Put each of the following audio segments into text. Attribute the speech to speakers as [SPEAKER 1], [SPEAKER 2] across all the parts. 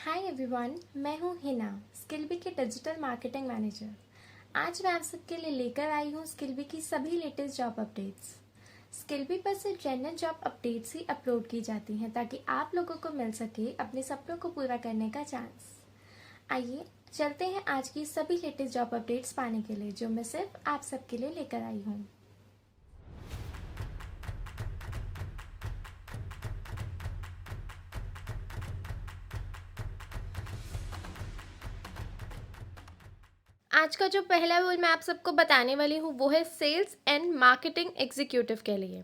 [SPEAKER 1] Hi everyone, मैं हूँ Hina, Skillbee के डिजिटल मार्केटिंग मैनेजर। आज मैं आप सबके लिए लेकर आई हूँ स्किलबी की सभी लेटेस्ट जॉब अपडेट्स। स्किलबी पर सिर्फ जेन्युइन जॉब अपडेट्स ही अपलोड की जाती हैं ताकि आप लोगों को मिल सके अपने सपनों को पूरा करने का चांस। आइए चलते हैं आज की सभी लेटेस्ट जॉब अपडेट्स पाने के लिए, जो मैं सिर्फ आप सबके लिए लेकर आई हूँ। आज का जो पहला रोल मैं आप सबको बताने वाली हूँ वो है सेल्स एंड मार्केटिंग एग्जीक्यूटिव के लिए।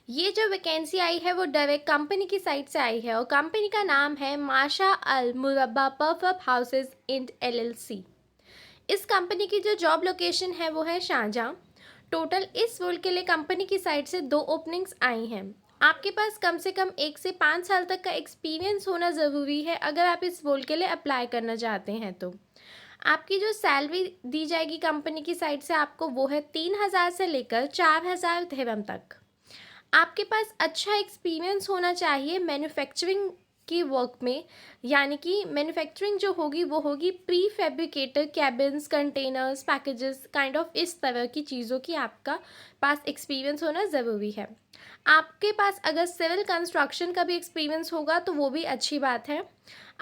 [SPEAKER 1] ये जो वैकेंसी आई है वो डायरेक्ट कंपनी की साइट से आई है और कंपनी का नाम है माशा अल मुरब्बा पफ हाउसेज इंड LLC। इस कंपनी की जो जॉब लोकेशन है वो है शारजाह। टोटल इस रोल के लिए कंपनी की साइट से 2 ओपनिंग्स आई हैं। आपके पास कम से कम 1 से 5 साल तक का एक्सपीरियंस होना ज़रूरी है अगर आप इस रोल के लिए अप्लाई करना चाहते हैं। तो आपकी जो सैलरी दी जाएगी कंपनी की साइड से आपको वो है 3,000 से लेकर 4,000 दिरहम तक। आपके पास अच्छा एक्सपीरियंस होना चाहिए मैन्युफैक्चरिंग की वर्क में, यानी कि मैन्युफैक्चरिंग जो होगी वो होगी pre fabricator cabins, containers, packages, kind of इस तरह की चीज़ों की आपका पास एक्सपीरियंस होना ज़रूरी है। आपके पास अगर सिविल कंस्ट्रक्शन का भी एक्सपीरियंस होगा तो वो भी अच्छी बात है।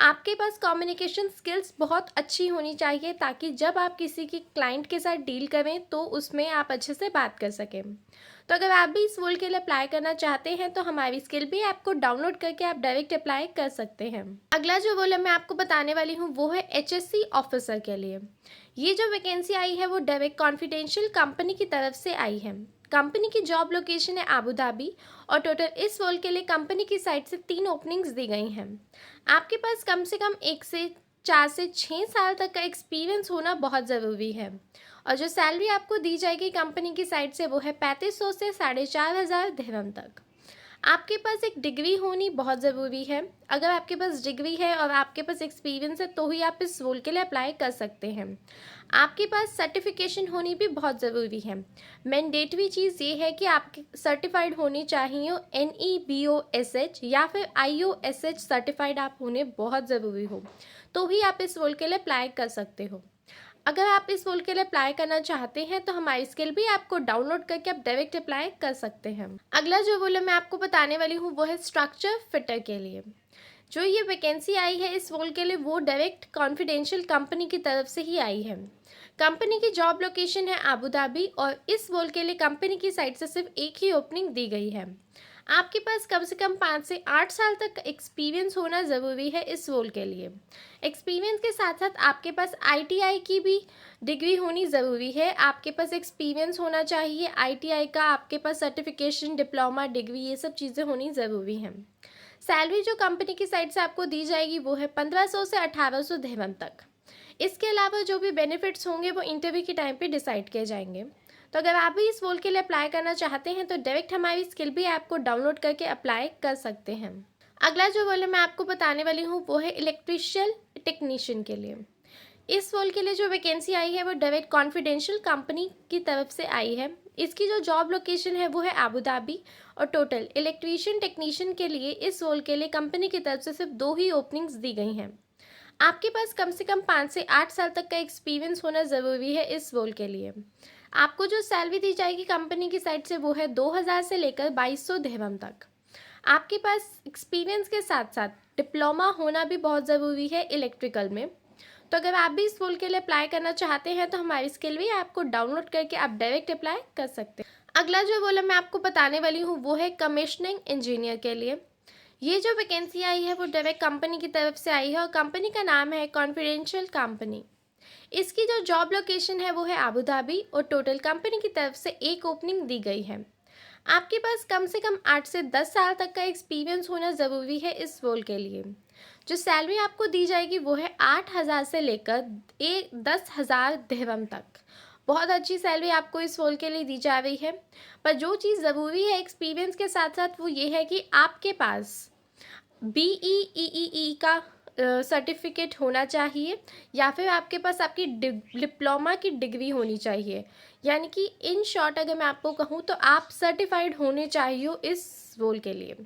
[SPEAKER 1] आपके पास कम्युनिकेशन स्किल्स बहुत अच्छी होनी चाहिए ताकि जब आप किसी के क्लाइंट के साथ डील करें तो उसमें आप अच्छे से बात कर सकें। तो अगर आप भी इस रोल के लिए अप्लाई करना चाहते हैं तो हमारी स्किल भी ऐप को डाउनलोड करके आप डायरेक्ट अप्लाई कर सकते हैं। अगला जो रोल मैं आपको बताने वाली हूँ वो है HSC ऑफिसर के लिए। ये जो वैकेंसी आई है वो डायरेक्ट कॉन्फिडेंशियल कंपनी की तरफ से आई है। कंपनी की जॉब लोकेशन है आबू धाबी और टोटल इस रोल के लिए कंपनी की साइड से 3 ओपनिंग्स दी गई हैं। आपके पास कम से कम 1 से 4 से 6 साल तक का एक्सपीरियंस होना बहुत ज़रूरी है और जो सैलरी आपको दी जाएगी कंपनी की साइड से वो है 3500 से 4,500 दिरहम तक। आपके पास एक डिग्री होनी बहुत ज़रूरी है। अगर आपके पास डिग्री है और आपके पास एक्सपीरियंस है तो ही आप इस रोल के लिए अप्लाई कर सकते हैं। आपके पास सर्टिफिकेशन होनी भी बहुत ज़रूरी है। मैंडेटरी चीज़ ये है कि आप सर्टिफाइड होनी चाहिए NEBOSH या फिर IOSH सर्टिफाइड आप होने बहुत ज़रूरी हो, तो ही आप इस रोल के लिए अप्लाई कर सकते हो। अगर आप इस रोल के लिए अप्लाई करना चाहते हैं तो हमारी स्किल भी आपको डाउनलोड करके आप डायरेक्ट अप्लाई कर सकते हैं। अगला जो रोल मैं आपको बताने वाली हूँ वो है स्ट्रक्चर फिटर के लिए। जो ये वैकेंसी आई है इस रोल के लिए वो डायरेक्ट कॉन्फिडेंशियल कंपनी की तरफ से ही आई है। कंपनी की जॉब लोकेशन है आबू धाबी और इस रोल के लिए कंपनी की साइड से सिर्फ एक ही ओपनिंग दी गई है। आपके पास कम से कम 5 से 8 साल तक का एक्सपीरियंस होना ज़रूरी है इस रोल के लिए। एक्सपीरियंस के साथ साथ आपके पास ITI की भी डिग्री होनी ज़रूरी है। आपके पास एक्सपीरियंस होना चाहिए ITI का, आपके पास सर्टिफिकेशन, डिप्लोमा, डिग्री, ये सब चीज़ें होनी ज़रूरी हैं। सैलरी जो कंपनी की साइड से आपको दी जाएगी वो है 1500 से 1800 दिरहम तक। इसके अलावा जो भी बेनिफिट्स होंगे वो इंटरव्यू के टाइम पे डिसाइड किए जाएंगे। तो अगर आप भी इस रोल के लिए अप्लाई करना चाहते हैं तो डायरेक्ट हमारी स्किल भी ऐप को डाउनलोड करके अप्लाई कर सकते हैं। अगला जो रोल मैं आपको बताने वाली हूँ वो है इलेक्ट्रिशियन टेक्नीशियन के लिए। इस रोल के लिए जो वैकेंसी आई है वो डायरेक्ट कॉन्फिडेंशियल कंपनी की तरफ से आई है। इसकी जो जॉब लोकेशन है वो है आबू धाबी और टोटल इलेक्ट्रीशियन टेक्नीशियन के लिए इस रोल के लिए कंपनी की तरफ से सिर्फ 2 ही ओपनिंग्स दी गई हैं। आपके पास कम से कम 5 से 8 साल तक का एक्सपीरियंस होना ज़रूरी है इस रोल के लिए। आपको जो सैलरी दी जाएगी कंपनी की साइड से वो है 2,000 से लेकर 2,200 दिरहम तक। आपके पास एक्सपीरियंस के साथ साथ डिप्लोमा होना भी बहुत ज़रूरी है इलेक्ट्रिकल में। तो अगर आप भी इस रोल के लिए अप्लाई करना चाहते हैं तो हमारी स्किल भी आपको डाउनलोड करके आप डायरेक्ट अप्लाई कर सकते हैं। अगला जो रोल मैं आपको बताने वाली हूँ वो है कमीशनिंग इंजीनियर के लिए। ये जो वैकेंसी आई है वो डायरेक्ट कंपनी की तरफ से आई है और कंपनी का नाम है कॉन्फिडेंशियल कंपनी। इसकी जो जॉब लोकेशन है वो है आबू धाबी और टोटल कंपनी की तरफ से एक ओपनिंग दी गई है। आपके पास कम से कम 8 से 10 साल तक का एक्सपीरियंस होना ज़रूरी है इस रोल के लिए। जो सैलरी आपको दी जाएगी वो है 8,000 से लेकर 10,000 दिरहम तक। बहुत अच्छी सैलरी आपको इस रोल के लिए दी जा रही है। पर जो चीज़ ज़रूरी है एक्सपीरियंस के साथ साथ वो ये है कि आपके पास BEEE का सर्टिफिकेट होना चाहिए या फिर आपके पास आपकी डिप्लोमा की डिग्री होनी चाहिए। यानी कि इन शॉर्ट अगर मैं आपको कहूँ तो आप सर्टिफाइड होने चाहिए इस रोल के लिए।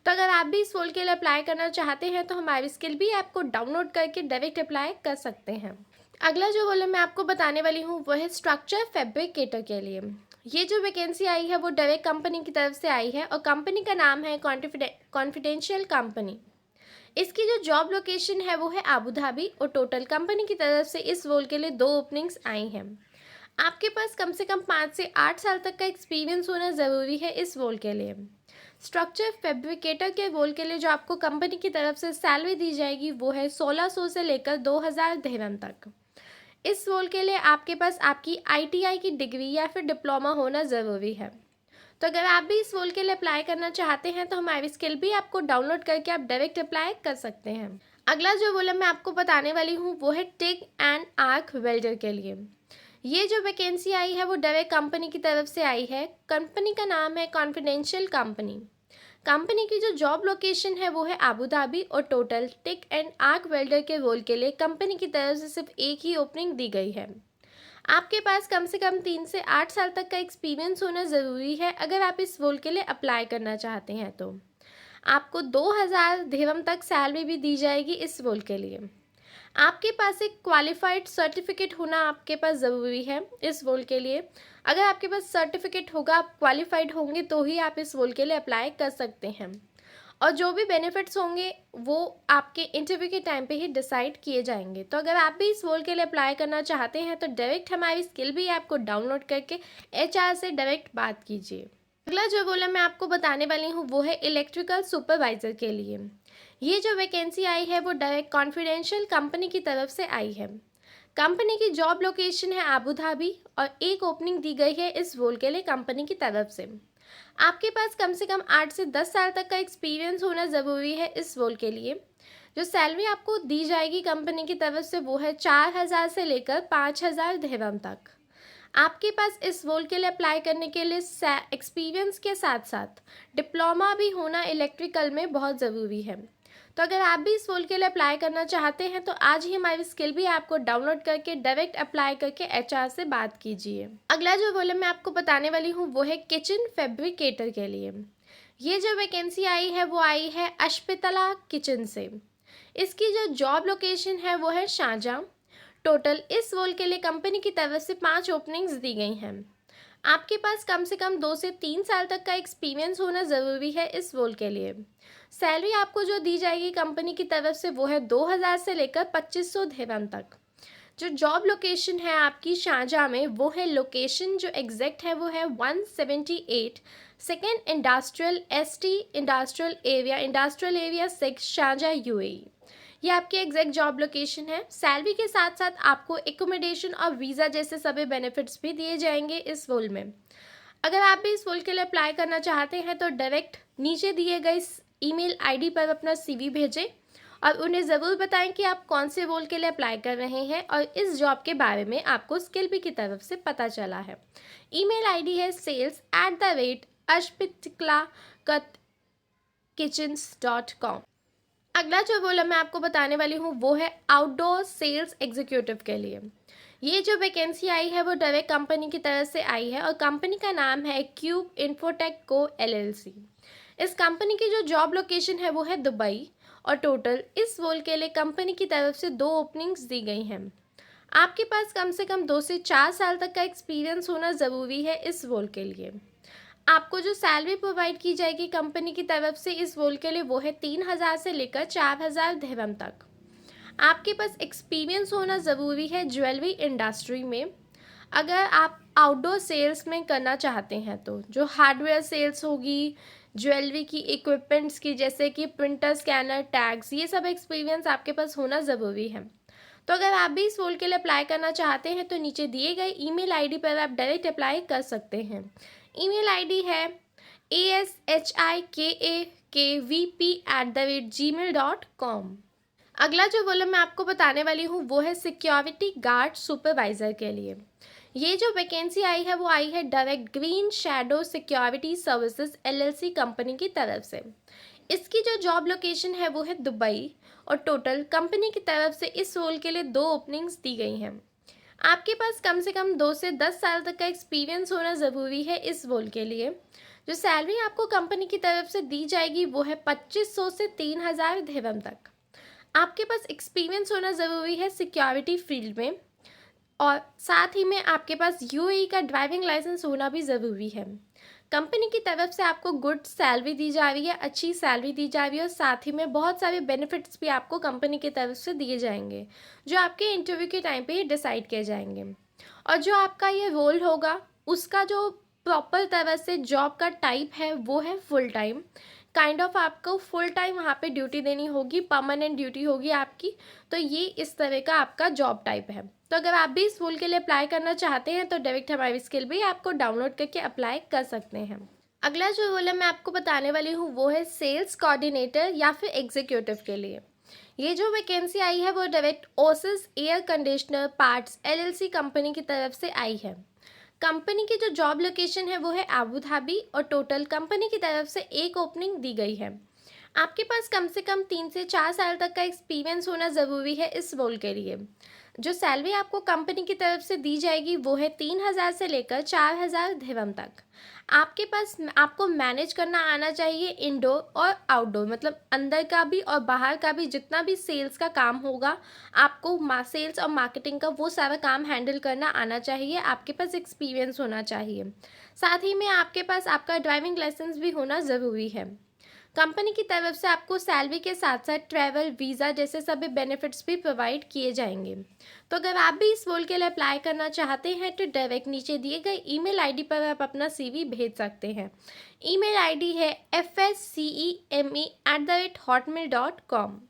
[SPEAKER 1] तो अगर आप भी इस रोल के लिए अप्लाई करना चाहते हैं तो हमारी स्किल भी ऐप को डाउनलोड करके डायरेक्ट अप्लाई कर सकते हैं। अगला जो रोल मैं आपको बताने वाली हूँ वो है स्ट्रक्चर फैब्रिकेटर के लिए। ये जो वैकेंसी आई है वो डायरेक्ट कंपनी की तरफ से आई है और कंपनी का नाम है कॉन्फिडेंशियल कंपनी। इसकी जो जॉब लोकेशन है वो है अबू धाबी और टोटल कंपनी की तरफ से इस रोल के लिए 2 ओपनिंग्स आई हैं। आपके पास कम से कम 5 से 8 साल तक का एक्सपीरियंस होना ज़रूरी है इस रोल के लिए। स्ट्रक्चर फैब्रिकेटर के रोल के लिए जो आपको कंपनी की तरफ से सैलरी दी जाएगी वो है 1600 से लेकर 2000 दिरहम तक। इस रोल के लिए आपके पास आपकी आईटीआई की डिग्री या फिर डिप्लोमा होना ज़रूरी है। तो अगर आप भी इस रोल के लिए अप्लाई करना चाहते हैं तो हमारी स्किल भी आपको डाउनलोड करके आप डायरेक्ट अप्लाई कर सकते हैं। अगला जो रोल मैं आपको बताने वाली हूँ वो है टिग एंड आर्क वेल्डर के लिए। ये जो वैकेंसी आई है वो डायरेक्ट कंपनी की तरफ से आई है। कंपनी का नाम है कॉन्फिडेंशियल कंपनी। कंपनी की जो जॉब लोकेशन है वो है अबू धाबी और total tick and arc welder के रोल के लिए कंपनी की तरफ से सिर्फ एक ही ओपनिंग दी गई है। आपके पास कम से कम 3 से 8 साल तक का एक्सपीरियंस होना ज़रूरी है अगर आप इस रोल के लिए अप्लाई करना चाहते हैं तो। आपको 2000 दिरहम तक सैलरी भी दी जाएगी इस रोल के लिए। आपके पास एक क्वालिफाइड सर्टिफिकेट होना आपके पास ज़रूरी है इस रोल के लिए। अगर आपके पास सर्टिफिकेट होगा, आप क्वालिफाइड होंगे तो ही आप इस रोल के लिए अप्लाई कर सकते हैं। और जो भी बेनिफिट्स होंगे वो आपके इंटरव्यू के टाइम पे ही डिसाइड किए जाएंगे। तो अगर आप भी इस रोल के लिए अप्लाई करना चाहते हैं तो डायरेक्ट हमारी स्किल भी ऐप को डाउनलोड करके एचआर से डायरेक्ट बात कीजिए। अगला जो रोल मैं आपको बताने वाली हूँ वो है इलेक्ट्रिकल सुपरवाइज़र के लिए। ये जो वैकेंसी आई है वो डायरेक्ट कॉन्फिडेंशियल कंपनी की तरफ से आई है। कंपनी की जॉब लोकेशन है अबू धाबी और एक ओपनिंग दी गई है इस रोल के लिए कंपनी की तरफ से। आपके पास कम से कम 8 से 10 साल तक का एक्सपीरियंस होना ज़रूरी है इस रोल के लिए। जो सैलरी आपको दी जाएगी कंपनी की तरफ से वो है 4000 से लेकर 5000 दिरहम तक। आपके पास इस रोल के लिए अप्लाई करने के लिए एक्सपीरियंस के साथ साथ डिप्लोमा भी होना इलेक्ट्रिकल में बहुत ज़रूरी है। तो अगर आप भी इस रोल के लिए अप्लाई करना चाहते हैं तो आज ही हमारी स्किल भी आपको डाउनलोड करके डायरेक्ट अप्लाई करके एचआर से बात कीजिए। अगला जो रोल मैं आपको बताने वाली हूँ वो है किचन फैब्रिकेटर के लिए। ये जो वैकेंसी आई है वो आई है अशपितला किचन से। इसकी जो जॉब लोकेशन है वो है शारजाह। टोटल इस रोल के लिए कंपनी की तरफ से 5 ओपनिंग्स दी गई हैं। आपके पास कम से कम 2 से 3 साल तक का एक्सपीरियंस होना ज़रूरी है इस रोल के लिए। सैलरी आपको जो दी जाएगी कंपनी की तरफ से वो है 2000 से लेकर 2500 दिरहम तक। जो जॉब लोकेशन है आपकी शारजाह में वो है लोकेशन जो एग्जैक्ट है वो है 178 second industrial area 6 Sharjah UAE. ये आपकी एग्जैक्ट जॉब लोकेशन है। सैलरी के साथ साथ आपको एकोमोडेशन और वीज़ा जैसे सभी बेनिफिट्स भी दिए जाएंगे इस रोल में। अगर आप भी इस रोल के लिए अप्लाई करना चाहते हैं तो डायरेक्ट नीचे दिए गए इस ईमेल आईडी पर अपना सीवी भेजें और उन्हें ज़रूर बताएं कि आप कौन से रोल के लिए अप्लाई कर रहे हैं और इस जॉब के बारे में आपको स्किल बी की तरफ से पता चला है। ईमेल आईडी है sales@ashpitkla.kitchens.com। अगला जो रोल मैं आपको बताने वाली हूँ वो है आउटडोर सेल्स एग्जीक्यूटिव के लिए। ये जो वैकेंसी आई है वो डायरेक्ट कंपनी की तरफ से आई है और कंपनी का नाम है क्यूब इन्फोटेक को LLC। इस कंपनी की जो जॉब लोकेशन है वो है दुबई और टोटल इस रोल के लिए कंपनी की तरफ से 2 ओपनिंग्स दी गई हैं। आपके पास कम से कम 2 से 4 साल तक का एक्सपीरियंस होना ज़रूरी है इस रोल के लिए। आपको जो सैलरी प्रोवाइड की जाएगी कंपनी की तरफ से इस रोल के लिए वो है 3000 से लेकर 4000 दिरहम तक। आपके पास एक्सपीरियंस होना ज़रूरी है ज्वेलरी इंडस्ट्री में। अगर आप आउटडोर सेल्स में करना चाहते हैं तो जो हार्डवेयर सेल्स होगी, ज्वेलरी की इक्विपमेंट्स की जैसे कि प्रिंटर, स्कैनर, टैग्स, ये सब एक्सपीरियंस आपके पास होना ज़रूरी है। तो अगर आप भी इस रोल के लिए अप्लाई करना चाहते हैं तो नीचे दिए गए ईमेल आईडी पर आप डायरेक्ट अप्लाई कर सकते हैं। ईमेल आईडी है ashikakvp@gmail.com। अगला जो रोल मैं आपको बताने वाली हूँ वो है सिक्योरिटी गार्ड सुपरवाइज़र के लिए। ये जो वैकेंसी आई है वो आई है direct green shadow security services LLC company की तरफ से। इसकी जो जॉब लोकेशन है वो है दुबई और टोटल कंपनी की तरफ से इस रोल के लिए 2 ओपनिंग्स दी गई हैं। आपके पास कम से कम 2 से 10 साल तक का एक्सपीरियंस होना ज़रूरी है इस रोल के लिए। जो सैलरी आपको कंपनी की तरफ से दी जाएगी वो है 2500 से 3000 दिरहम तक। आपके पास एक्सपीरियंस होना ज़रूरी है सिक्योरिटी फील्ड में, और साथ ही में आपके पास यूएई का ड्राइविंग लाइसेंस होना भी ज़रूरी है। कंपनी की तरफ से आपको गुड सैलरी दी जा रही है, अच्छी सैलरी दी जा रही है, और साथ ही में बहुत सारे बेनिफिट्स भी आपको कंपनी की तरफ से दिए जाएंगे जो आपके इंटरव्यू के टाइम पे ही डिसाइड किए जाएंगे। और जो आपका ये रोल होगा उसका जो प्रॉपर तरह से जॉब का टाइप है वो है फुल टाइम। काइंड ऑफ आपको फुल टाइम वहाँ पे ड्यूटी देनी होगी, परमानेंट ड्यूटी होगी आपकी। तो ये इस तरह का आपका जॉब टाइप है। तो अगर आप भी इस रोल के लिए अप्लाई करना चाहते हैं तो डायरेक्ट हमारी स्किल भी आपको डाउनलोड करके अप्लाई कर सकते हैं। अगला जो रोल है मैं आपको बताने वाली हूँ वो है सेल्स कोऑर्डिनेटर या फिर एग्जीक्यूटिव के लिए। ये जो वैकेंसी आई है वो direct Oasis air conditioner parts LLC company की तरफ से आई है। कंपनी की जो जॉब लोकेशन है वो है अबू धाबी, और टोटल कंपनी की तरफ से एक ओपनिंग दी गई है। आपके पास कम से कम 3 से 4 साल तक का एक्सपीरियंस होना ज़रूरी है इस रोल के लिए। जो सैलरी आपको कंपनी की तरफ से दी जाएगी वो है 3000 से लेकर 4000 दिरहम तक। आपको मैनेज करना आना चाहिए इंडोर और आउटडोर, मतलब अंदर का भी और बाहर का भी जितना भी सेल्स का काम होगा आपको सेल्स और मार्केटिंग का वो सारा काम हैंडल करना आना चाहिए। आपके पास एक्सपीरियंस होना चाहिए, साथ ही में आपके पास आपका ड्राइविंग लाइसेंस भी होना ज़रूरी है। कंपनी की तरफ से आपको सैलरी के साथ साथ ट्रैवल वीज़ा जैसे सभी बेनिफिट्स भी प्रोवाइड किए जाएंगे। तो अगर आप भी इस रोल के लिए अप्लाई करना चाहते हैं तो डायरेक्ट नीचे दिए गए ईमेल आईडी पर आप अपना सीवी भेज सकते हैं। ईमेल आईडी है fsceme@hotmail.com।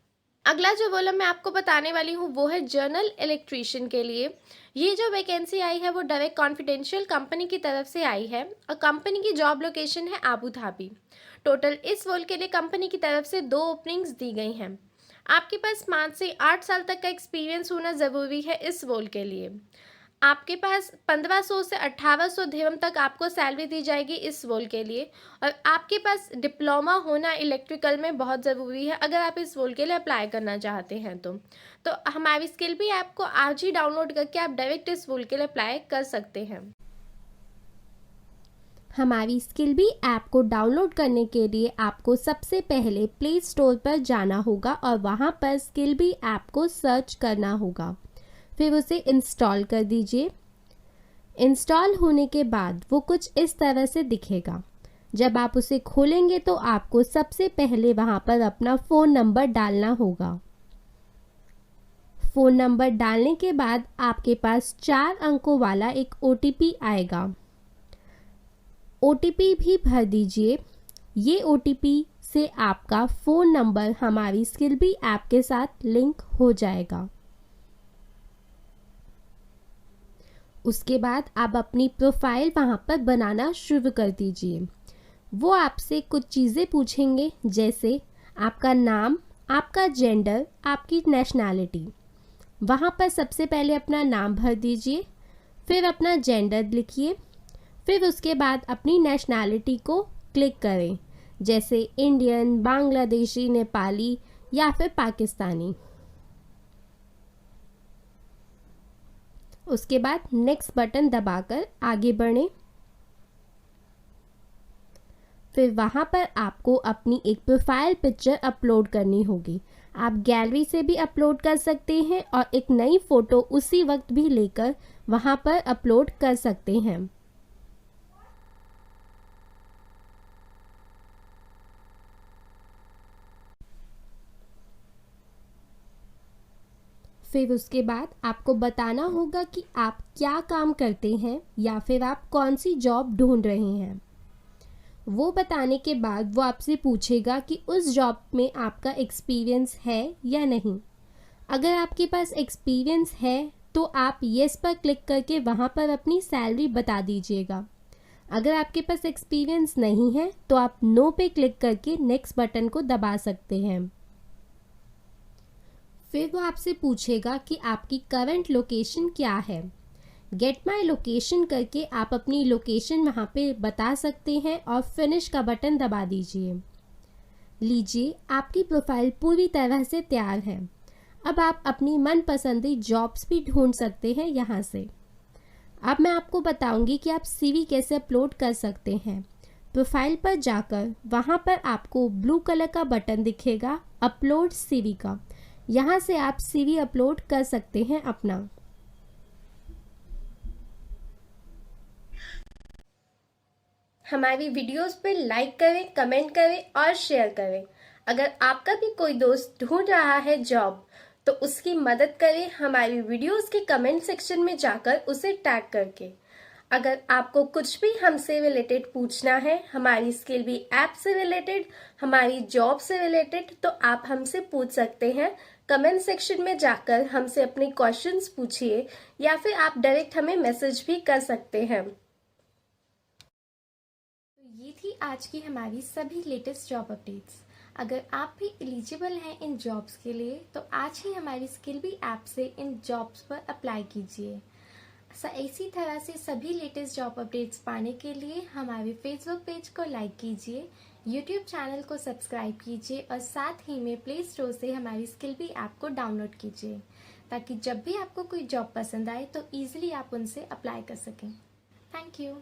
[SPEAKER 1] अगला जो रोल मैं आपको बताने वाली हूँ वो है जनरल इलेक्ट्रीशियन के लिए। ये जो वैकेंसी आई है वो डायरेक्ट कॉन्फिडेंशियल कंपनी की तरफ से आई है, और कंपनी की जॉब लोकेशन है अबू धाबी। टोटल इस रोल के लिए कंपनी की तरफ से 2 ओपनिंग्स दी गई हैं। आपके पास 5 से 8 साल तक का एक्सपीरियंस होना ज़रूरी है इस रोल के लिए। आपके पास 1500 से 1800 दिरहम तक आपको सैलरी दी जाएगी इस रोल के लिए, और आपके पास डिप्लोमा होना इलेक्ट्रिकल में बहुत ज़रूरी है अगर आप इस रोल के लिए अप्लाई करना चाहते हैं तो हमारी स्किल भी आपको आज ही डाउनलोड करके आप डायरेक्ट इस रोल के लिए अप्लाई कर सकते हैं।
[SPEAKER 2] हमारी स्किल भी ऐप को डाउनलोड करने के लिए आपको सबसे पहले प्ले स्टोर पर जाना होगा और वहाँ पर स्किल भी ऐप को सर्च करना होगा, फिर उसे इंस्टॉल कर दीजिए। इंस्टॉल होने के बाद वो कुछ इस तरह से दिखेगा। जब आप उसे खोलेंगे तो आपको सबसे पहले वहाँ पर अपना फ़ोन नंबर डालना होगा। फ़ोन नंबर डालने के बाद आपके पास 4 अंकों वाला एक OTP आएगा। OTP भी भर दीजिए। ये OTP से आपका फ़ोन नंबर हमारी स्किल भी ऐप के साथ लिंक हो जाएगा। उसके बाद आप अपनी प्रोफाइल वहाँ पर बनाना शुरू कर दीजिए। वो आपसे कुछ चीज़ें पूछेंगे, जैसे आपका नाम, आपका जेंडर, आपकी नेशनैलिटी। वहाँ पर सबसे पहले अपना नाम भर दीजिए, फिर अपना जेंडर लिखिए, फिर उसके बाद अपनी नेशनैलिटी को क्लिक करें, जैसे इंडियन, बांग्लादेशी, नेपाली या फिर पाकिस्तानी। उसके बाद नेक्स्ट बटन दबाकर आगे बढ़ें। फिर वहाँ पर आपको अपनी एक प्रोफाइल पिक्चर अपलोड करनी होगी। आप गैलरी से भी अपलोड कर सकते हैं और एक नई फ़ोटो उसी वक्त भी लेकर वहाँ पर अपलोड कर सकते हैं। फिर उसके बाद आपको बताना होगा कि आप क्या काम करते हैं या फिर आप कौन सी जॉब ढूंढ रहे हैं। वो बताने के बाद वो आपसे पूछेगा कि उस जॉब में आपका एक्सपीरियंस है या नहीं। अगर आपके पास एक्सपीरियंस है तो आप येस पर क्लिक करके वहाँ पर अपनी सैलरी बता दीजिएगा। अगर आपके पास एक्सपीरियंस नहीं है तो आप नो पे क्लिक करके नेक्स्ट बटन को दबा सकते हैं। फिर वो आपसे पूछेगा कि आपकी करंट लोकेशन क्या है। गेट माई लोकेशन करके आप अपनी लोकेशन वहाँ पे बता सकते हैं और फिनिश का बटन दबा दीजिए। लीजिए, आपकी प्रोफाइल पूरी तरह से तैयार है। अब आप अपनी मनपसंदी जॉब्स भी ढूंढ सकते हैं यहाँ से। अब मैं आपको बताऊंगी कि आप CV कैसे अपलोड कर सकते हैं। प्रोफाइल पर जाकर वहाँ पर आपको ब्लू कलर का बटन दिखेगा अपलोड सीवी का। यहाँ से आप सीवी अपलोड कर सकते हैं अपना।
[SPEAKER 1] हमारी वीडियोस पे लाइक करें, कमेंट करें और शेयर करें। अगर आपका भी कोई दोस्त ढूंढ रहा है जॉब तो उसकी मदद करें हमारी वीडियोस के कमेंट सेक्शन में जाकर उसे टैग करके। अगर आपको कुछ भी हमसे रिलेटेड पूछना है, हमारी स्किल बी ऐप से रिलेटेड, हमारी जॉब से रिलेटेड, तो आप हमसे पूछ सकते हैं। कमेंट सेक्शन में जाकर हमसे अपने क्वेश्चंस पूछिए या फिर आप डायरेक्ट हमें मैसेज भी कर सकते हैं। तो ये थी आज की हमारी सभी लेटेस्ट जॉब अपडेट्स। अगर आप भी एलिजिबल हैं इन जॉब्स के लिए तो आज ही हमारी स्किल बी ऐप से इन जॉब्स पर अप्लाई कीजिए। इसी तरह से सभी लेटेस्ट जॉब अपडेट्स पाने के लिए हमारे फेसबुक पेज को लाइक कीजिए, यूट्यूब चैनल को सब्सक्राइब कीजिए और साथ ही में प्ले स्टोर से हमारी स्किल बी ऐप को डाउनलोड कीजिए, ताकि जब भी आपको कोई जॉब पसंद आए तो ईजिली आप उनसे अप्लाई कर सकें। Thank you.